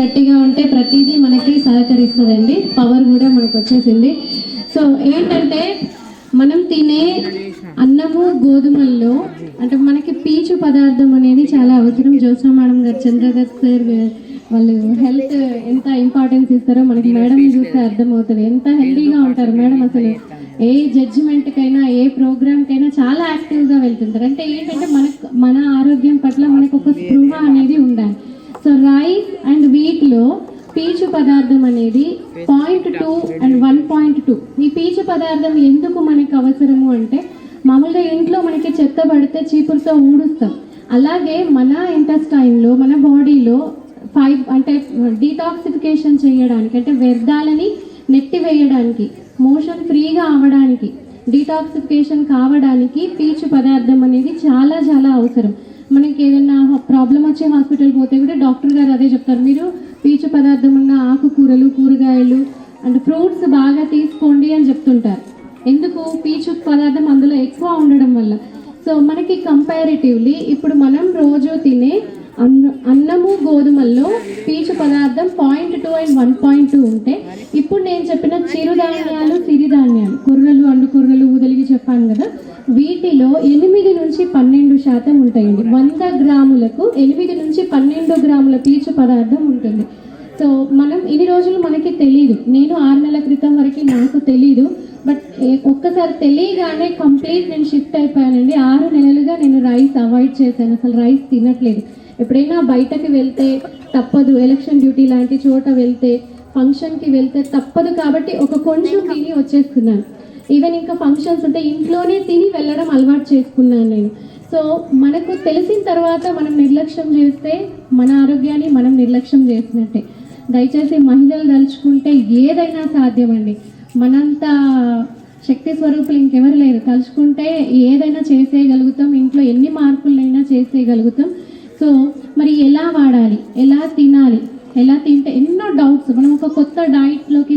గట్టిగా ఉంటే ప్రతిదీ మనకి సహకరిస్తుందండి. పవర్ కూడా మనకు వచ్చేసింది. సో ఏంటంటే మనం తినే అన్నము గోధుమల్లో అంటే మనకి పీచు పదార్థం అనేది చాలా అవసరం. జ్యోత్స్న మేడం గారు, చంద్రదత్ సార్ వాళ్ళు హెల్త్ ఎంత ఇంపార్టెన్స్ ఇస్తారో మనకి మేడం చూస్తే అర్థమవుతుంది. ఎంత హెల్తీగా ఉంటారు మేడం. అసలు ఏ జడ్జిమెంట్కైనా ఏ ప్రోగ్రామ్కైనా చాలా యాక్టివ్గా వెళ్తుంటారు. అంటే ఏంటంటే మన ఆరోగ్యం పట్ల మనకు ఒక స్పృహ అనేది ఉండాలి. సో రైస్ అండ్ వీట్లో పీచు పదార్థం అనేది 0.2 అండ్ 1.2. ఈ పీచు పదార్థం ఎందుకు మనకు అవసరము అంటే మామూలుగా ఇంట్లో మనకి చెత్త పడితే చీపురుతో ఊడుస్తాం. అలాగే మన ఇంటెస్టైన్లో మన బాడీలో అంటే డీటాక్సిఫికేషన్ చేయడానికి అంటే వ్యర్థాలని నెట్టివేయడానికి మోషన్ ఫ్రీగా అవ్వడానికి డీటాక్సిఫికేషన్ కావడానికి పీచు పదార్థం అనేది చాలా చాలా అవసరం. మనకి ఏదైనా ప్రాబ్లం వచ్చి హాస్పిటల్ పోతే కూడా డాక్టర్ గారు అదే చెప్తారు, మీరు పీచు పదార్థం ఉన్న ఆకుకూరలు కూరగాయలు అండ్ ఫ్రూట్స్ బాగా తీసుకోండి అని చెప్తుంటారు. ఎందుకు? పీచు పదార్థం అందులో ఎక్కువ ఉండడం వల్ల. సో మనకి కంపారిటివ్లీ ఇప్పుడు మనం రోజు తినే అన్నము గోధుమల్లో పీచు పదార్థం 0.2 అండ్ 1.2 ఉంటే ఇప్పుడు నేను చెప్పిన చిరుధాన్యాలు సిరిధాన్యాలు కొర్రలు అండుకొర్రలు ఊదలిగి చెప్పాను కదా, వీటిలో 8 నుంచి 12% ఉంటాయండి. 100 గ్రాములకు 8 నుంచి 12 గ్రాముల పీచు పదార్థం ఉంటుంది. సో మనం ఇన్ని రోజులు మనకి తెలీదు. నేను 6 నెలల క్రితం వరకు నాకు తెలీదు. బట్ ఒక్కసారి తెలియగానే కంప్లీట్ నేను షిఫ్ట్ అయిపోయానండి. 6 నెలలుగా నేను రైస్ అవాయిడ్ చేశాను. అసలు రైస్ తినట్లేదు. ఎప్పుడైనా బయటకి వెళ్తే తప్పదు, ఎలక్షన్ డ్యూటీ లాంటి చోట వెళ్తే ఫంక్షన్కి వెళ్తే తప్పదు కాబట్టి ఒక కొంచెం తిని వచ్చేస్తున్నాను. ఈవెన్ ఇంకా ఫంక్షన్స్ ఉంటే ఇంట్లోనే తిని వెళ్ళడం అలవాటు చేసుకున్నాను నేను. సో మనకు తెలిసిన తర్వాత మనం నిర్లక్ష్యం చేస్తే మన ఆరోగ్యాన్ని మనం నిర్లక్ష్యం చేసినట్టే. దయచేసి మహిళలు తలుచుకుంటే ఏదైనా సాధ్యమండి. మనంత శక్తి స్వరూపులు ఇంకెవరు లేరు. తలుచుకుంటే ఏదైనా చేసేయగలుగుతాం. ఇంట్లో ఎన్ని మార్పులైనా చేసేయగలుగుతాం. సో మరి ఎలా వాడాలి, ఎలా తినాలి, ఎలా తింటే ఎన్నో డౌట్స్. మనం ఒక కొత్త డైట్లోకి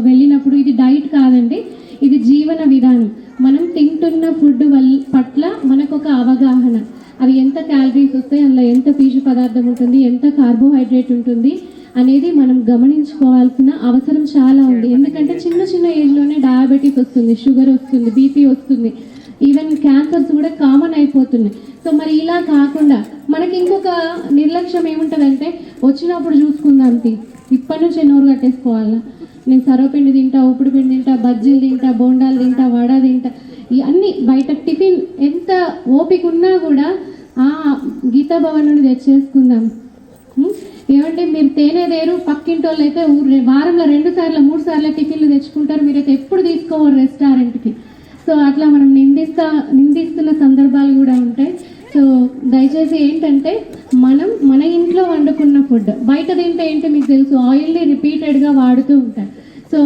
వెళ్ళినప్పుడు ఇది డైట్ కాదండి, ఇది జీవన విధానం. మనం తింటున్న ఫుడ్ పట్ల మనకు ఒక అవగాహన, అవి ఎంత క్యాలరీస్ వస్తాయి, అందులో ఎంత పీచు పదార్థం ఉంటుంది, ఎంత కార్బోహైడ్రేట్ ఉంటుంది అనేది మనం గమనించుకోవాల్సిన అవసరం చాలా ఉంది. ఎందుకంటే చిన్న చిన్న ఏజ్లోనే డయాబెటీస్ వస్తుంది, షుగర్ వస్తుంది, బీపీ వస్తుంది, ఈవెన్ క్యాన్సర్స్ కూడా కామన్ అయిపోతున్నాయి. సో మరి ఇలా కాకుండా మనకి ఇంకొక నిర్లక్ష్యం ఏముంటుందంటే వచ్చినప్పుడు చూసుకుందాం, ఇప్పటి నుంచే నోరు కట్టేసుకోవాలా, నేను సర్వపిండి తింటా, ఉప్పుడు పిండి తింటా, బజ్జీలు తింటా, బోండాలు తింటా, వడ తింటా, ఇవన్నీ బయట టిఫిన్ ఎంత ఓపిక ఉన్నా కూడా గీతా భవన్ నుండి తెచ్చేసుకుందాం. ఏమంటే మీరు తేనేదేరు, పక్కింటి వాళ్ళు అయితే వారంలో 2 సార్లు 3 సార్లు టిఫిన్లు తెచ్చుకుంటారు. మీరైతే ఎప్పుడు తీసుకోవాలి రెస్టారెంట్కి. సో అట్లా మనం నిందిస్తున్న సందర్భాలు కూడా ఉంటాయి. సో దయచేసి ఏంటంటే మనం మన ఇంట్లో వండుకున్న ఫుడ్ బయట తింటే ఏంటి మీకు తెలుసు, ఆయిల్ని రిపీటెడ్గా వాడుతూ ఉంటారు. సో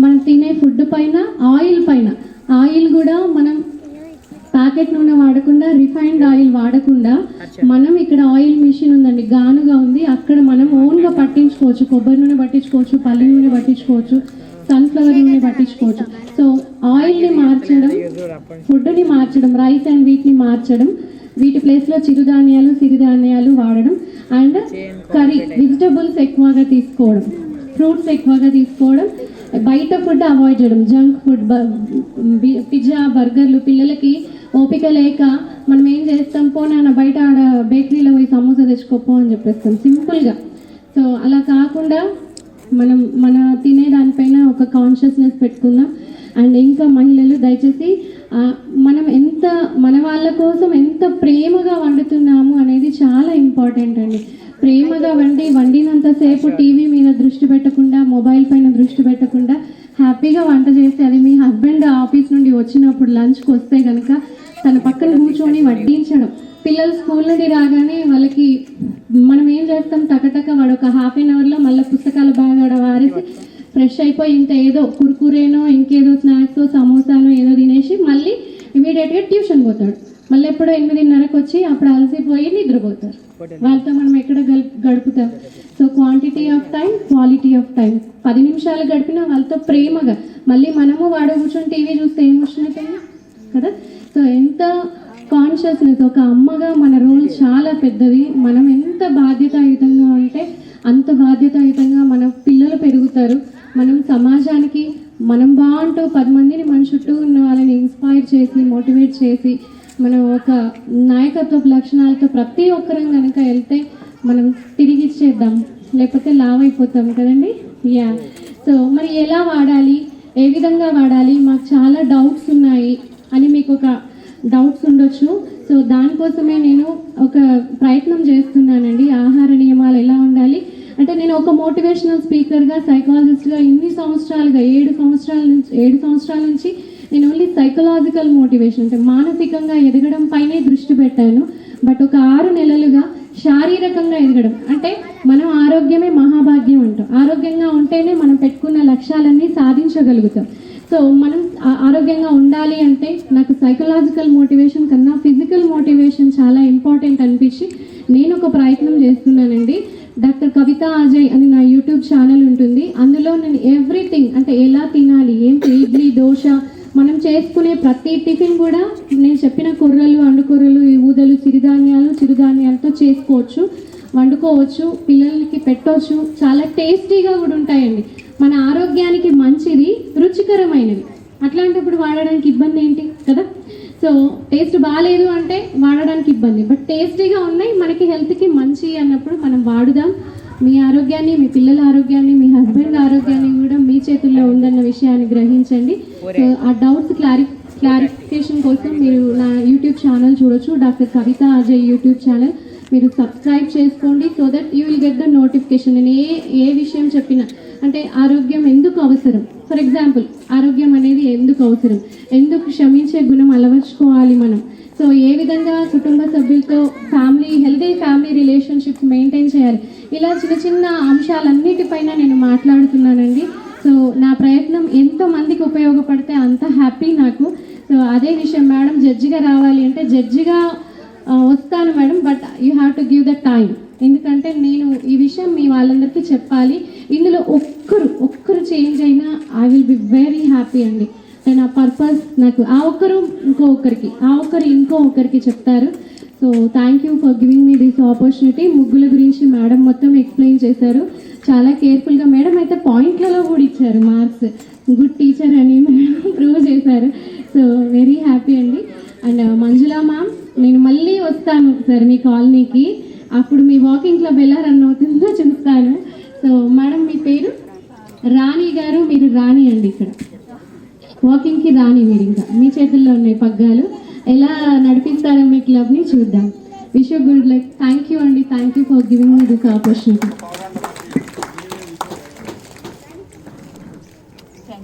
మనం తినే ఫుడ్ పైన ఆయిల్ కూడా మనం ప్యాకెట్ నూనె వాడకుండా, రిఫైన్డ్ ఆయిల్ వాడకుండా మనం ఇక్కడ ఆయిల్ మిషన్ ఉందండి, గానుగా ఉంది, అక్కడ మనం ఓన్గా పట్టించుకోవచ్చు. కొబ్బరి నూనె పట్టించుకోవచ్చు, పల్లి నూనె పట్టించుకోవచ్చు, సన్ఫ్లవర్ నూనె పట్టించుకోవచ్చు. సో ఆయిల్ని మార్చడం, ఫుడ్ని మార్చడం, రైస్ అండ్ వీట్ని మార్చడం, వీటి ప్లేస్లో చిరుధాన్యాలు సిరిధాన్యాలు వాడడం, అండ్ కర్రీ వెజిటబుల్స్ ఎక్కువగా తీసుకోవడం, ఫ్రూట్స్ ఎక్కువగా తీసుకోవడం, బయట ఫుడ్ అవాయిడ్ చేయడం, జంక్ ఫుడ్, పిజ్జా, బర్గర్లు. పిల్లలకి ఓపిక లేక మనం ఏం చేస్తాం, పోనా బయట ఆడ బేకరీలో పోయి సమోసా తెచ్చుకోపో అని చెప్పేస్తాం సింపుల్గా. సో అలా కాకుండా మన తినే దానిపైన ఒక కాన్షియస్నెస్ పెట్టుకుందాం. అండ్ ఇంకా మహిళలు దయచేసి మనం మన వాళ్ళ కోసం ఎంత ప్రేమగా వండుతున్నాము అనేది చాలా ఇంపార్టెంట్ అండి. ప్రేమగా వండినంతసేపు టీవీ మీద దృష్టి పెట్టకుండా, మొబైల్ పైన దృష్టి పెట్టకుండా హ్యాపీగా వంట చేసి అది మీ హస్బెండ్ ఆఫీస్ నుండి వచ్చినప్పుడు లంచ్కి వస్తే కనుక తన పక్కన కూర్చొని వడ్డించడం. పిల్లలు స్కూల్ నుండి రాగానే వాళ్ళకి మనం ఏం చేస్తాం, టకటక వాడు ఒక హాఫ్ అన్ అవర్లో మళ్ళీ పుస్తకాల బ్యాగ్ ఆడ వారేసి ఫ్రెష్ అయిపోయి ఇంకా ఏదో కుర్కురేనో ఇంకేదో స్నాక్స్ సమోసానో ఏదో తినేసి మళ్ళీ ఇమీడియట్గా ట్యూషన్ పోతాడు. మళ్ళీ ఎప్పుడో 8:30కి వచ్చి అప్పుడు అలసిపోయి నిద్రపోతారు. వాళ్ళతో మనం ఎక్కడ గడుపుతాం. So quantity of time, quality of time. 10 నిమిషాలు గడిపినా వాళ్ళతో ప్రేమగా, మళ్ళీ మనము వాడు కూర్చొని టీవీ చూస్తే ఏమొచ్చినట్టయింది కదా. సో ఎంత కాన్షియస్నెస్, ఒక అమ్మగా మన రోల్ చాలా పెద్దది. మనం ఎంత బాధ్యతాయుతంగా ఉంటే అంత బాధ్యతాయుతంగా మన పిల్లలు పెరుగుతారు. మనం సమాజానికి మనం బాగుంటూ 10 మందిని మన చుట్టూ ఉన్న వాళ్ళని ఇన్స్పైర్ చేసి మోటివేట్ చేసి మనం ఒక నాయకత్వ లక్షణాలతో ప్రతి ఒక్కరం కనుక వెళ్తే మనం తిరిగి ఇచ్చేద్దాం, లేకపోతే లావ్ అయిపోతాం కదండి. యా, సో మరి ఎలా వాడాలి, ఏ విధంగా వాడాలి, మాకు చాలా డౌట్స్ ఉన్నాయి అని మీకు ఒక డౌట్స్ ఉండొచ్చు. సో దానికోసమే నేను ఒక ప్రయత్నం చేస్తున్నానండి. ఆహార నియమాలు ఎలా ఉండాలి అంటే, నేను ఒక మోటివేషనల్ స్పీకర్గా, సైకాలజిస్ట్గా ఇన్ని సంవత్సరాలుగా 7 సంవత్సరాల నుంచి నేను ఓన్లీ సైకలాజికల్ మోటివేషన్ అంటే మానసికంగా ఎదగడం పైనే దృష్టి పెట్టాను. బట్ ఒక 6 నెలలుగా శారీరకంగా ఎదగడం అంటే, మనం ఆరోగ్యమే మహాభాగ్యం అంటాం. ఆరోగ్యంగా ఉంటేనే మనం పెట్టుకున్న లక్ష్యాలన్నీ సాధించగలుగుతాం. సో మనం ఆరోగ్యంగా ఉండాలి అంటే నాకు సైకలాజికల్ మోటివేషన్ కన్నా ఫిజికల్ మోటివేషన్ చాలా ఇంపార్టెంట్ అనిపించి నేను ఒక ప్రయత్నం చేస్తున్నానండి. డాక్టర్ కవిత అజయ్ అని నా యూట్యూబ్ ఛానల్ ఉంటుంది. అందులో నేను ఎవ్రీథింగ్ అంటే ఎలా తినాలి, ఏంటి ఇడ్లీ, దోశ, మనం చేసుకునే ప్రతి టిఫిన్ కూడా నేను చెప్పిన కూరలు, అండుకూరలు, ఊదలు, చిరుధాన్యాలతో చేసుకోవచ్చు, వండుకోవచ్చు, పిల్లలకి పెట్టవచ్చు. చాలా టేస్టీగా కూడా ఉంటాయండి. మన ఆరోగ్యానికి మంచిది, రుచికరమైనది. అట్లాంటప్పుడు వాడడానికి ఇబ్బంది ఏంటి కదా. సో టేస్ట్ బాగాలేదు అంటే వాడడానికి ఇబ్బంది, బట్ టేస్టీగా ఉన్నాయి, మనకి హెల్త్కి మంచి అన్నప్పుడు మనం వాడుదాం. మీ ఆరోగ్యాన్ని, మీ పిల్లల ఆరోగ్యాన్ని, మీ హస్బెండ్ ఆరోగ్యాన్ని కూడా మీ చేతుల్లో ఉందన్న విషయాన్ని గ్రహించండి. సో ఆ డౌట్స్ క్లారిఫికేషన్ కోసం మీరు నా యూట్యూబ్ ఛానల్ చూడొచ్చు, డాక్టర్ కవిత అజయ్ యూట్యూబ్ ఛానల్. మీరు సబ్స్క్రైబ్ చేసుకోండి, so that you will get the notification. నేను ఏ విషయం చెప్పినా అంటే ఆరోగ్యం ఎందుకు అవసరం, ఫర్ ఎగ్జాంపుల్ ఆరోగ్యం అనేది ఎందుకు అవసరం, ఎందుకు క్షమించే గుణం అలవర్చుకోవాలి మనం, సో ఏ విధంగా కుటుంబ సభ్యులతో హెల్తీ ఫ్యామిలీ రిలేషన్షిప్స్ మెయింటైన్ చేయాలి, ఇలా చిన్న అంశాలన్నిటిపైన నేను మాట్లాడుతున్నానండి. సో నా ప్రయత్నం ఎంతో మందికి ఉపయోగపడితే అంత హ్యాపీ నాకు. సో అదే విషయం, మేడం జడ్జిగా రావాలి అంటే జడ్జిగా వస్తాను madam, but you have to give the time. ఎందుకంటే నేను ఈ విషయం మీ వాళ్ళందరికీ చెప్పాలి. ఇందులో ఒక్కరు చేంజ్ అయినా I will be very happy అండి. నా పర్పస్ నాకు ఆ ఒక్కరు ఇంకో ఒకరికి చెప్తారు. So thank you for giving me this opportunity. ముగ్గుల గురించి మేడం మొత్తం ఎక్స్ప్లెయిన్ చేశారు చాలా కేర్ఫుల్గా. మేడం అయితే పాయింట్లలో కూడా ఇచ్చారు మార్క్స్, గుడ్ టీచర్ అని మేడం ప్రూవ్ చేశారు. సో వెరీ హ్యాపీ అండి. అండ్ మంజులా మ్యామ్, నేను మళ్ళీ వస్తాను ఒకసారి మీ కాలనీకి, అప్పుడు మీ వాకింగ్ క్లబ్ ఎలా రన్ అవుతుందో చూస్తాను. సో మేడం మీ పేరు రాణి గారు, మీరు రాణి అండి, ఇక్కడ వాకింగ్కి రాణి. మీరు ఇంకా మీ చేతుల్లో ఉన్నాయి పగ్గాలు, ఎలా నడిపిస్తారో మీ క్లబ్ని చూద్దాం. Wish you good luck. Thank you అండి, thank you for giving me this opportunity.